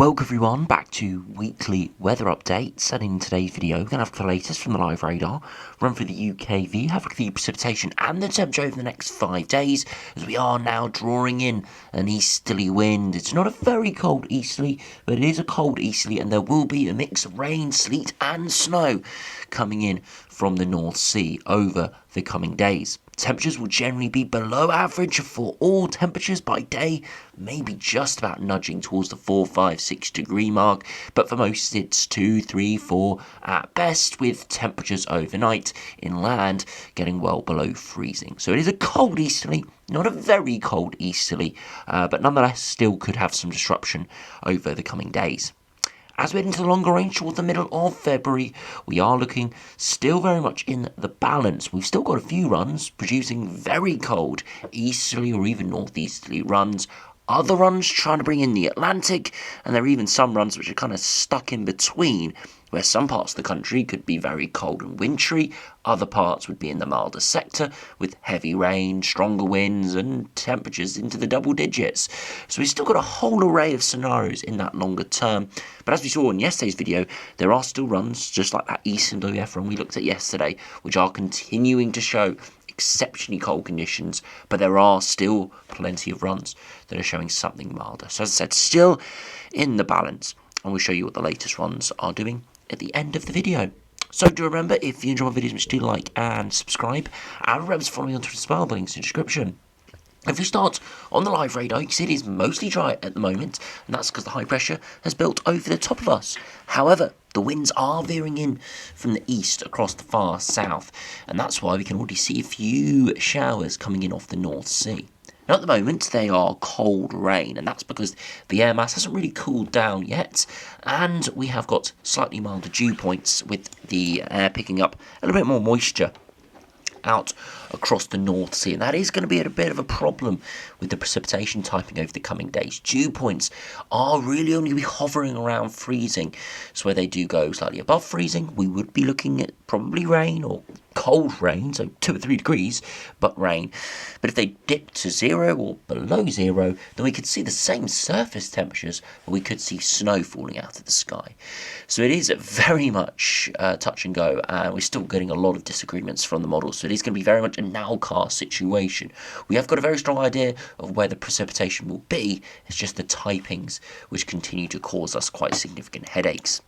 Welcome everyone back to weekly weather updates, and in today's video we're going to have the latest from the live radar, run through the UKV, have a look at the precipitation and the temperature over the next 5 days, as we are now drawing in an easterly wind. It's not a very cold easterly, but it is a cold easterly, and there will be a mix of rain, sleet and snow coming in from the North Sea over the coming days. Temperatures will generally be below average for all temperatures by day, maybe just about nudging towards the 4, 5, 6 degree mark, but for most it's 2, 3, 4 at best, with temperatures overnight inland getting well below freezing. So it is a cold easterly, not a very cold easterly, but nonetheless still could have some disruption over the coming days. As we head into the longer range towards the middle of February, we are looking still very much in the balance. We've still got a few runs producing very cold easterly or even northeasterly runs. Other runs trying to bring in the Atlantic, and there are even some runs which are kind of stuck in between, where some parts of the country could be very cold and wintry, other parts would be in the milder sector with heavy rain, stronger winds and temperatures into the double digits. So we've still got a whole array of scenarios in that longer term, but as we saw in yesterday's video, there are still runs just like that Eastern WF run we looked at yesterday, which are continuing to show exceptionally cold conditions, but there are still plenty of runs that are showing something milder. So as I said, still in the balance, and we'll show you what the latest runs are doing at the end of the video. So do remember, if you enjoy my videos, do like and subscribe, and remember to follow me on Twitter as well, the links in the description. If we start on the live radar, you can see it is mostly dry at the moment, and that's because the high pressure has built over the top of us. However, the winds are veering in from the east across the far south, and that's why we can already see a few showers coming in off the North Sea. Now at the moment they are cold rain, and that's because the air mass hasn't really cooled down yet, and we have got slightly milder dew points with the air picking up a little bit more moisture out across the North Sea, and that is going to be a bit of a problem with the precipitation typing over the coming days. Dew points are really only be hovering around freezing, so where they do go slightly above freezing, we would be looking at probably rain or cold rain, so 2 or 3 degrees, but rain. But if they dip to 0 or below 0, then we could see the same surface temperatures, but we could see snow falling out of the sky. So it is very much touch and go, and we're still getting a lot of disagreements from the models, so it is going to be very much a nowcast situation. We have got a very strong idea of where the precipitation will be, it's just the typings which continue to cause us quite significant headaches.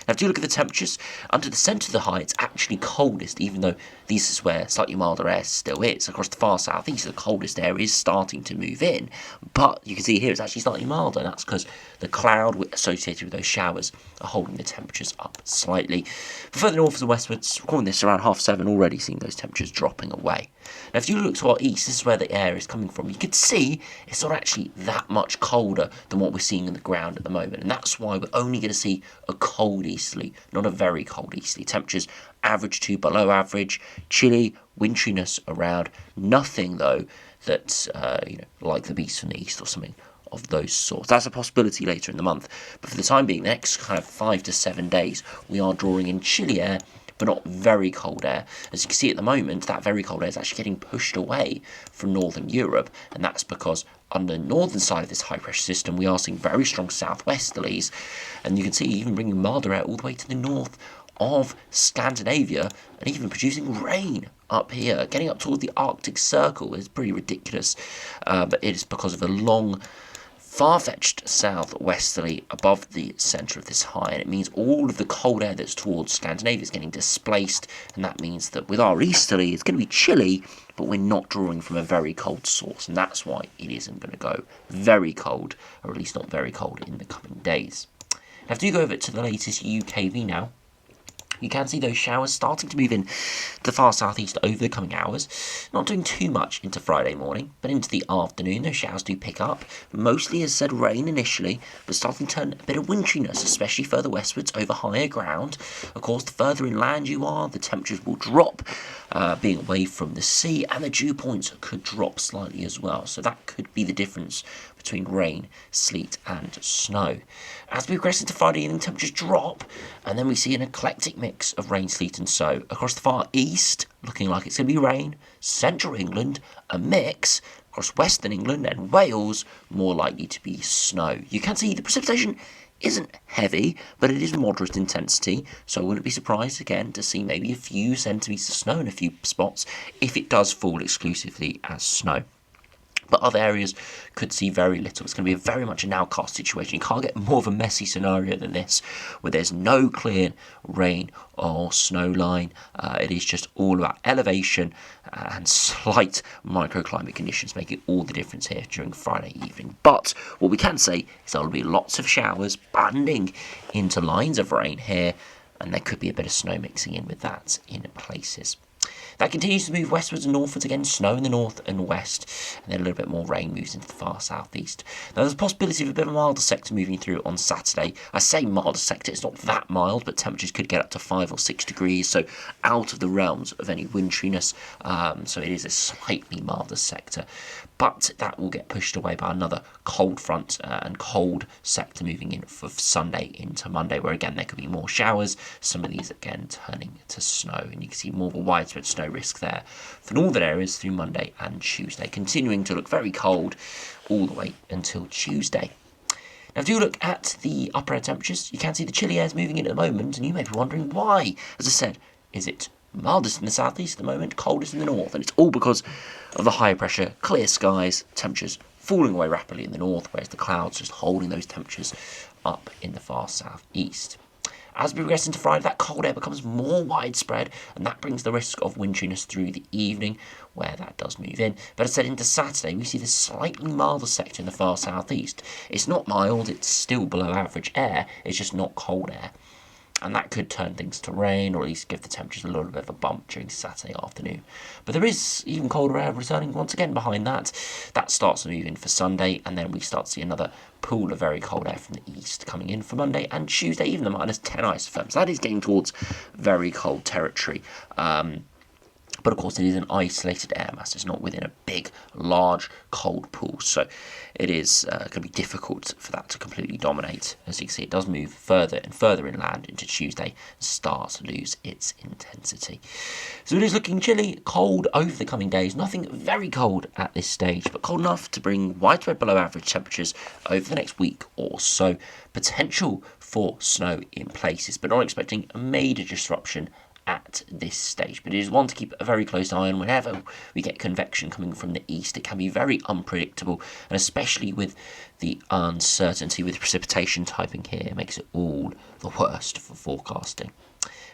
Now, if you look at the temperatures, under the centre of the high, it's actually coldest, even though this is where slightly milder air still is. Across the far southeast, the coldest air is starting to move in, but you can see here it's actually slightly milder, and that's because the cloud associated with those showers are holding the temperatures up slightly. But further north and westwards, recording this around 7:30, already seeing those temperatures dropping away. Now, if you look to our east, this is where the air is coming from. You can see it's not actually that much colder than what we're seeing on the ground at the moment, and that's why we're only going to see a cold easterly, not a very cold easterly. Temperatures average to below average, chilly, wintriness around. Nothing though that like the beast from the east or something of those sorts. That's a possibility later in the month, but for the time being, the next kind of 5 to 7 days, we are drawing in chilly air, but not very cold air. As you can see at the moment, that very cold air is actually getting pushed away from northern Europe, and that's because on the northern side of this high pressure system, we are seeing very strong southwesterlies, and you can see even bringing milder air all the way to the north of Scandinavia, and even producing rain up here, getting up toward the Arctic Circle is pretty ridiculous, but it is because of a long far-fetched southwesterly above the centre of this high, and it means all of the cold air that's towards Scandinavia is getting displaced, and that means that with our easterly it's going to be chilly, but we're not drawing from a very cold source, and that's why it isn't going to go very cold, or at least not very cold in the coming days. Now if you go over to the latest UKV now, you can see those showers starting to move in to the far southeast over the coming hours. Not doing too much into Friday morning, but into the afternoon, those showers do pick up. Mostly, as said, rain initially, but starting to turn a bit of wintriness, especially further westwards over higher ground. Of course, the further inland you are, the temperatures will drop, being away from the sea, and the dew points could drop slightly as well. So that could be the difference between rain, sleet and snow. As we progress into Friday evening, temperatures drop, and then we see an eclectic mix of rain, sleet and snow. Across the far east, looking like it's going to be rain. Central England, a mix. Across western England and Wales, more likely to be snow. You can see the precipitation isn't heavy, but it is moderate intensity, so I wouldn't be surprised again to see maybe a few centimetres of snow in a few spots if it does fall exclusively as snow. But other areas could see very little. It's going to be very much a nowcast situation. You can't get more of a messy scenario than this, where there's no clear rain or snow line. It is just all about elevation and slight microclimate conditions making all the difference here during Friday evening. But what we can say is there will be lots of showers banding into lines of rain here, and there could be a bit of snow mixing in with that in places. That continues to move westwards and northwards again, snow in the north and west, and then a little bit more rain moves into the far southeast. Now there's a possibility of a bit of a milder sector moving through on Saturday. I say milder sector, it's not that mild, but temperatures could get up to 5 or 6 degrees, so out of the realms of any winteriness, so it is a slightly milder sector. But that will get pushed away by another cold front and cold sector moving in for Sunday into Monday, where again there could be more showers, some of these again turning to snow, and you can see more of a widespread snow risk there for northern areas through Monday and Tuesday, continuing to look very cold all the way until Tuesday. Now, if you look at the upper air temperatures, you can see the chilly air is moving in at the moment, and you may be wondering why. As I said, is it mildest in the southeast at the moment, coldest in the north? And it's all because of the high pressure, clear skies, temperatures falling away rapidly in the north, whereas the clouds just holding those temperatures up in the far southeast. As we progress into Friday, that cold air becomes more widespread, and that brings the risk of winteriness through the evening, where that does move in. But as I said, into Saturday, we see this slightly milder sector in the far southeast. It's not mild, it's still below average air, it's just not cold air. And that could turn things to rain, or at least give the temperatures a little bit of a bump during Saturday afternoon. But there is even colder air returning once again behind that. That starts to move in for Sunday, and then we start to see another pool of very cold air from the east coming in for Monday and Tuesday, even the -10 isotherms. That is getting towards very cold territory. But of course, it is an isolated air mass. It's not within a big, large, cold pool. So it is going to be difficult for that to completely dominate. As you can see, it does move further and further inland into Tuesday and starts to lose its intensity. So it is looking chilly, cold over the coming days. Nothing very cold at this stage, but cold enough to bring widespread below average temperatures over the next week or so. Potential for snow in places, but not expecting a major disruption at this stage. But it is one to keep a very close eye on. Whenever we get convection coming from the east, it can be very unpredictable, and especially with the uncertainty with precipitation typing here, it makes it all the worst for forecasting.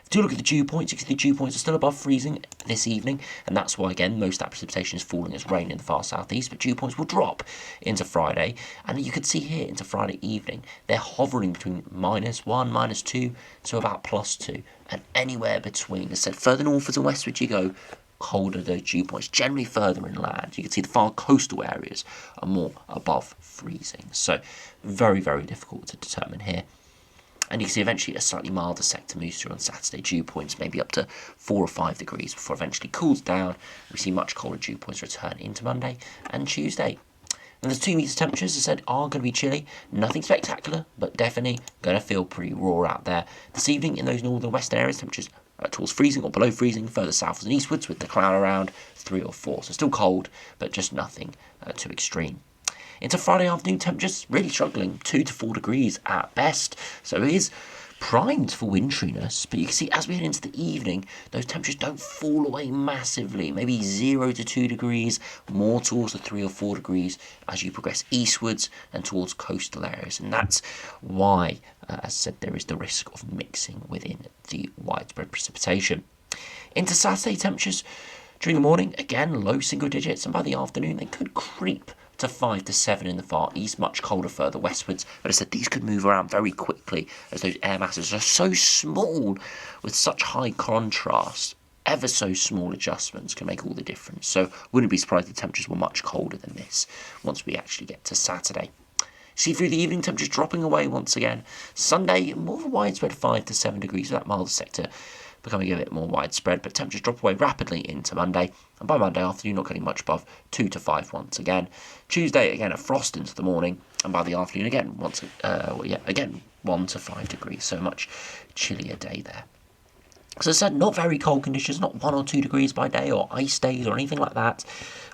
If you look at the dew points, you can see the dew points are still above freezing this evening, and that's why, again, most of that precipitation is falling as rain in the far southeast, but dew points will drop into Friday, and you can see here into Friday evening, they're hovering between -1, -2, to about +2, and anywhere between. As I said, further northwards and westwards you go, colder those dew points, generally further inland. You can see the far coastal areas are more above freezing, so very, very difficult to determine here. And you can see eventually a slightly milder sector moves through on Saturday. Dew points maybe up to 4 or 5 degrees before eventually cools down. We see much colder dew points return into Monday and Tuesday. And the 2 metre temperatures, as I said, are going to be chilly. Nothing spectacular, but definitely going to feel pretty raw out there. This evening in those northern western areas, temperatures are towards freezing or below freezing, further southwards and eastwards with the cloud around 3 or 4. So still cold, but just nothing too extreme. Into Friday afternoon, temperatures really struggling, 2 to 4 degrees at best. So it is primed for winteriness, but you can see as we head into the evening, those temperatures don't fall away massively. Maybe 0 to 2 degrees, more towards the 3 or 4 degrees as you progress eastwards and towards coastal areas. And that's why, as I said, there is the risk of mixing within the widespread precipitation. Into Saturday, temperatures during the morning, again, low single digits, and by the afternoon, they could creep to 5 to 7 in the far east, much colder further westwards. But as I said, these could move around very quickly as those air masses are so small with such high contrast. Ever so small adjustments can make all the difference. So wouldn't be surprised if the temperatures were much colder than this once we actually get to Saturday. See through the evening, temperatures dropping away once again. Sunday, more of a widespread 5 to 7 degrees with that milder sector becoming a bit more widespread, but temperatures drop away rapidly into Monday, and by Monday afternoon not getting much above 2 to 5 once again. Tuesday, again, a frost into the morning, and by the afternoon again, 1 to 5 degrees, so much chillier day there. As I said, not very cold conditions, not 1 or 2 degrees by day or ice days or anything like that,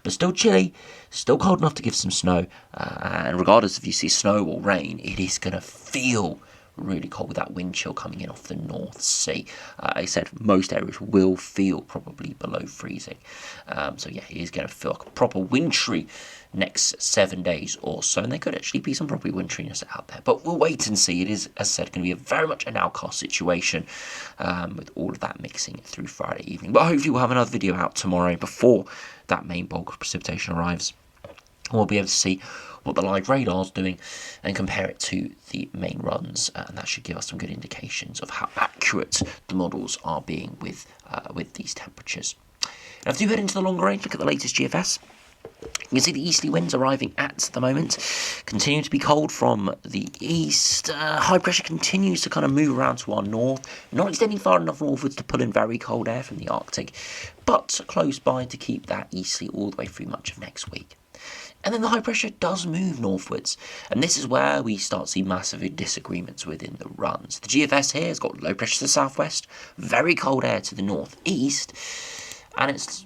but still chilly, still cold enough to give some snow. And regardless if you see snow or rain, it is going to feel really cold with that wind chill coming in off the North Sea. I said most areas will feel probably below freezing. So yeah, it is going to feel like a proper wintry next 7 days or so, and there could actually be some proper wintriness out there. But we'll wait and see. It is, as I said, going to be very much an outcast situation with all of that mixing through Friday evening. But hopefully we'll have another video out tomorrow before that main bulk of precipitation arrives. We'll be able to see what the live radar is doing and compare it to the main runs, and that should give us some good indications of how accurate the models are being with these temperatures. Now, if you head into the longer range, look at the latest GFS. You can see the easterly winds arriving at the moment, continue to be cold from the east. High pressure continues to kind of move around to our north, not extending far enough northwards to pull in very cold air from the Arctic, but close by to keep that easterly all the way through much of next week. And then the high pressure does move northwards, and this is where we start to see massive disagreements within the runs. The GFS here has got low pressure to the southwest, very cold air to the northeast, and it's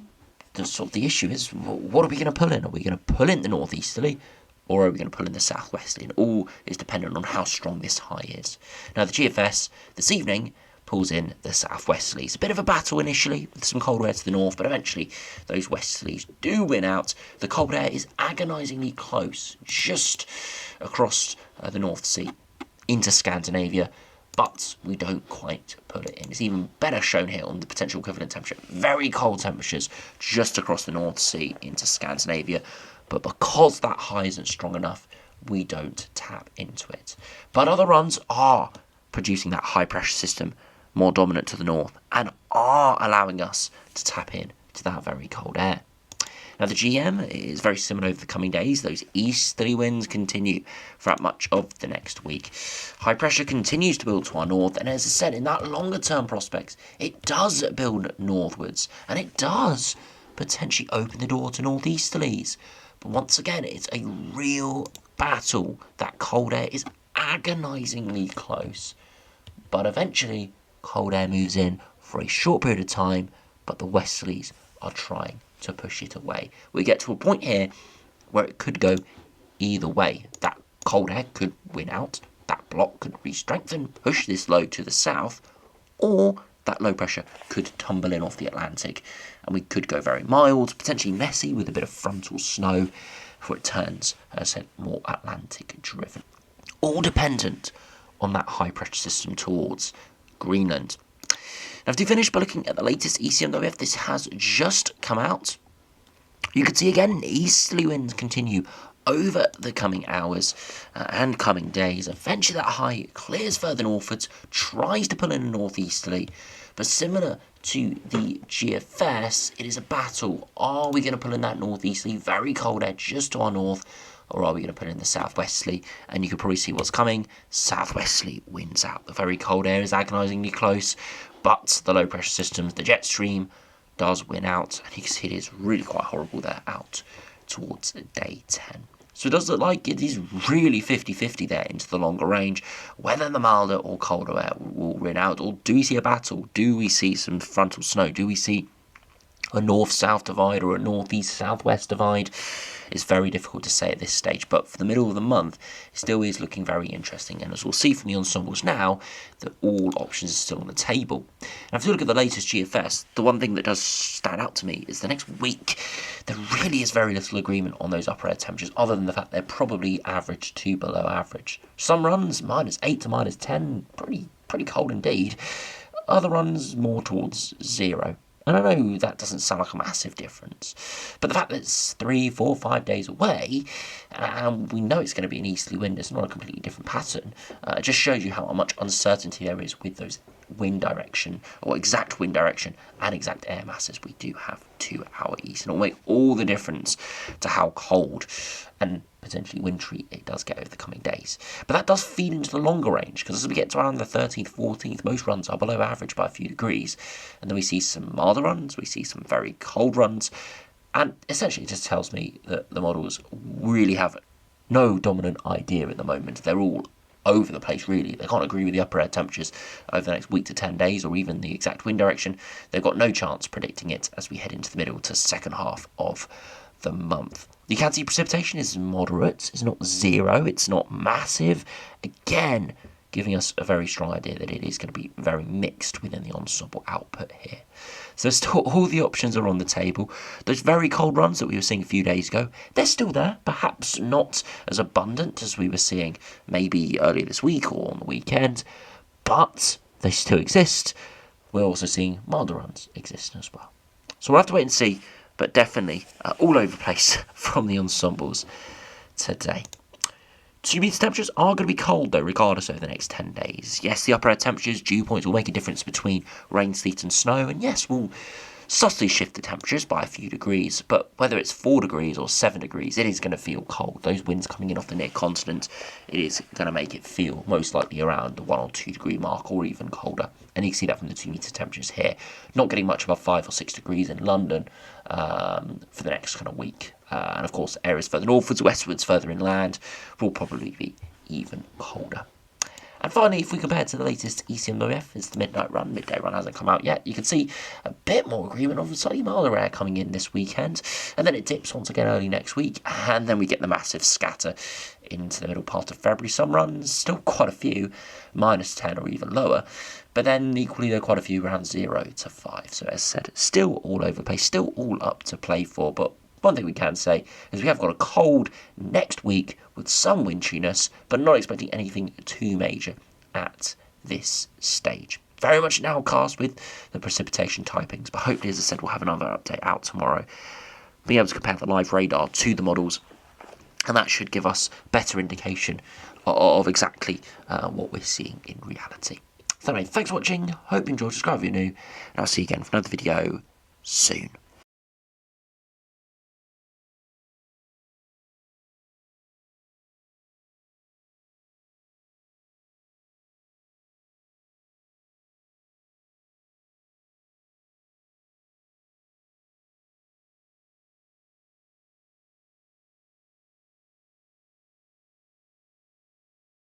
the issue is, what are we going to pull in? Are we going to pull in the northeasterly, or are we going to pull in the southwesterly? And all is dependent on how strong this high is. Now, the GFS this evening pulls in the southwesterly. It's a bit of a battle initially with some cold air to the north, but eventually those westerlies do win out. The cold air is agonisingly close, just across the North Sea into Scandinavia, but we don't quite put it in. It's even better shown here on the potential equivalent temperature. Very cold temperatures just across the North Sea into Scandinavia, but because that high isn't strong enough, we don't tap into it. But other runs are producing that high pressure system more dominant to the north and are allowing us to tap in to that very cold air. Now, the GM is very similar over the coming days. Those easterly winds continue throughout much of the next week. High pressure continues to build to our north, and as I said, in that longer term prospects, it does build northwards, and it does potentially open the door to northeasterlies. But once again, it's a real battle. That cold air is agonisingly close, but eventually cold air moves in for a short period of time, but the westerlies are trying to push it away. We get to a point here where it could go either way. That cold air could win out, that block could re-strengthen, push this low to the south, or that low pressure could tumble in off the Atlantic, and we could go very mild, potentially messy with a bit of frontal snow, before it turns, as I said, more Atlantic driven. All dependent on that high pressure system towards Greenland. Now, to finish by looking at the latest ECMWF, this has just come out. You can see again, easterly winds continue over the coming hours and coming days. Eventually that high clears further northwards, tries to pull in a northeasterly, but similar to the GFS, it is a battle. Are we going to pull in that northeasterly, very cold air just to our north, or are we going to put in the southwesterly? And you can probably see what's coming. Southwesterly wins out. The very cold air is agonisingly close, but the low pressure systems, the jet stream, does win out. And you can see it is really quite horrible there out towards day 10. So it does look like it is really 50-50 there into the longer range, whether the milder or colder air will win out. Or do we see a battle? Do we see some frontal snow? Do we see a north-south divide or a northeast-southwest divide? It's very difficult to say at this stage, but for the middle of the month, it still is looking very interesting. And as we'll see from the ensembles now, that all options are still on the table. And if you look at the latest GFS, the one thing that does stand out to me is the next week, there really is very little agreement on those upper air temperatures, other than the fact they're probably average to below average. Some runs, -8 to -10, pretty cold indeed. Other runs more towards 0. And I know that doesn't sound like a massive difference, but the fact that it's 3, 4, 5 days away, and we know it's going to be an easterly wind, it's not a completely different pattern, it just shows you how much uncertainty there is with those wind direction, or exact wind direction, and exact air masses we do have to our east. And it'll make all the difference to how cold and potentially wintry it does get over the coming days. But that does feed into the longer range, because as we get to around the 13th, 14th, most runs are below average by a few degrees. And then we see some milder runs, we see some very cold runs, and essentially it just tells me that the models really have no dominant idea at the moment. They're all over the place, really. They can't agree with the upper air temperatures over the next week to 10 days, or even the exact wind direction. They've got no chance predicting it as we head into the middle to second half of the month. You can see precipitation is moderate. It's not zero. It's not massive. Again, giving us a very strong idea that it is going to be very mixed within the ensemble output here. So still all the options are on the table. Those very cold runs that we were seeing a few days ago, they're still there. Perhaps not as abundant as we were seeing maybe earlier this week or on the weekend, but they still exist. We're also seeing milder runs exist as well. So we'll have to wait and see, but definitely all over the place from the ensembles today. 2 meter temperatures are going to be cold, though, regardless over the next 10 days. Yes, the upper air temperatures, dew points will make a difference between rain, sleet and snow, and yes, we'll subtly shift the temperatures by a few degrees, but whether it's 4 degrees or 7 degrees, it is going to feel cold. Those winds coming in off the near continent, it is going to make it feel most likely around the 1 or 2 degree mark, or even colder. And you can see that from the 2 meter temperatures here. Not getting much above 5 or 6 degrees in London for the next kind of week. And of course, areas further northwards, westwards, further inland will probably be even colder. And finally, if we compare to the latest ECMWF, it's the midnight run. Midday run hasn't come out yet. You can see a bit more agreement on slightly milder air coming in this weekend. And then it dips once again early next week. And then we get the massive scatter into the middle part of February. Some runs, still quite a few, -10 or even lower. But then equally, there are quite a few around 0 to 5. So as I said, still all over the place, still all up to play for. But one thing we can say is we have got a cold next week with some wintriness, but not expecting anything too major at this stage. Very much an outcast with the precipitation typings, but hopefully, as I said, we'll have another update out tomorrow. Being able to compare the live radar to the models, and that should give us better indication of exactly what we're seeing in reality. So anyway, thanks for watching, hope you enjoyed, subscribe if you're new, and I'll see you again for another video soon.